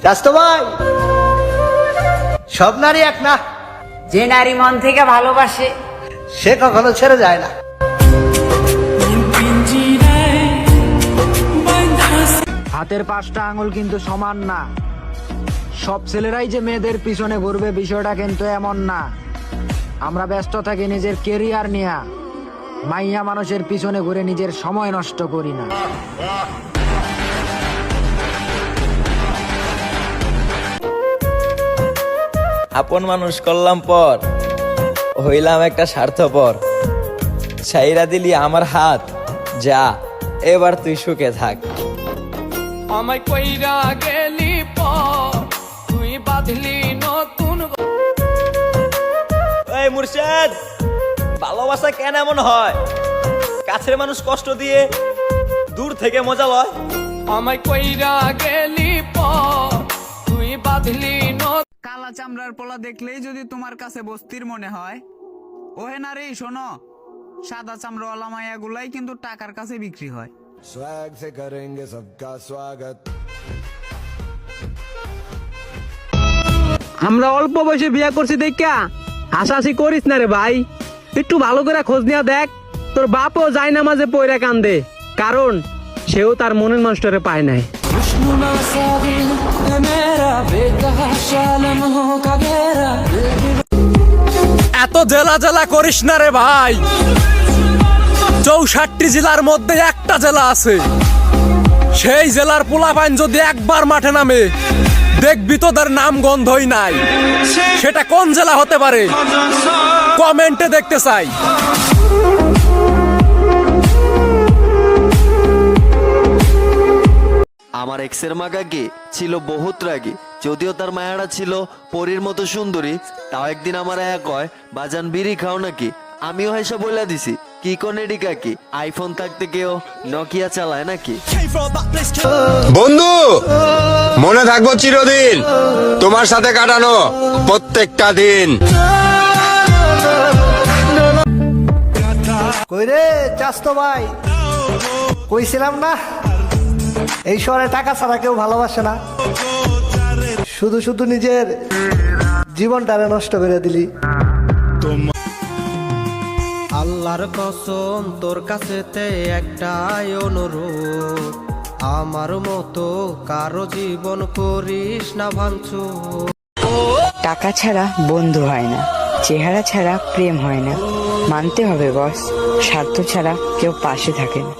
চাস্তো ভাই, সব নারী এক না। যে নারী মন থেকে ভালোবাসে সে কখনো ছেড়ে যায় না। হাতের 5টা আঙুল কিন্তু সমান না। সব ছেলেরাই যে মেয়েদের পিছনে ঘুরবে বিষয়টা কিন্তু এমন না। আমরা ব্যস্ত থাকি নিজের কেরিয়ার নিয়ে, মাইয়া মানুষের পিছনে ঘুরে নিজের সময় নষ্ট করি না। আপন মানুষ করলাম পর, হইলাম একটা স্বার্থপর। ছাইরা দিলি আমার হাত, যা এবার তুই সুখে থাক। আমায় কইরা গেলি পর, তুই বাঁধলি নতুন। এই মুর্শেদ, ভালোবাসা কেন এমন হয়? কাছের মানুষ কষ্ট দিয়ে দূর থেকে মজা লয়। আমায় কইরা গেলি পর, তুই বাঁধলি নতুন। কালা চামড়ার পোলা দেখলেই যদি তোমার কাছে বস্তির মনে হয়, ওহে নারী শোনো, সাদা চামড়াওয়ালা মায়া গুলাই কিন্তু টাকার কাছে বিক্রি হয়। स्वैग से करेंगे सबका स्वागत। আমরা অল্প বয়সে বিয়ে করছি দেখা হাসাহাসি করিস না রে ভাই। একটু ভালো করে খোঁজ নিয়ে দেখ, তোর বাপও যায় না মাঝে পয়রা কান্দে, কারণ সেও তার মনের মানুষটারে পায় নাই। এত জেলা জেলা করিস না রে ভাই। 64টি জেলার মধ্যে একটা জেলা আছে, সেই জেলার পোলাপাইন যদি একবার মাঠে নামে দেখবি তোদের নাম গন্ধই নাই। সেটা কোন জেলা হতে পারে কমেন্টে দেখতে চাই। আমার এক্সের মাগাকে ছিল বহুত রাগী, যদিও তার মায়াটা ছিল পরীর মতো সুন্দরী। তাও একদিন আমার এক কয়, বাজান বিড়ি খাও নাকি? আমিও হেসে বলে দিছি, কি কোনেডি কাকি, আইফোন থাকতে কেউ নকিয়া চালায় নাকি? বন্ধু, মনে থাকবো চিরদিন তোমার সাথে কাটানো প্রত্যেকটা দিন। কই রে চাস্তো ভাই, কইছিলাম না এই শহরে টাকা ছাড়া কেউ ভালোবাসে না। শুধু শুধু নিজের জীবনটারে নষ্ট করে দিলি। আল্লাহর কসম, তোর কাছেতে একটাই অনুরোধ, আমার মতো কারো জীবন করিস না ভাঙচুর। টাকা ছাড়া বন্ধু হয় না, চেহারা ছাড়া প্রেম হয় না। মানতে হবে বস, স্বার্থ ছাড়া কেউ পাশে থাকে না।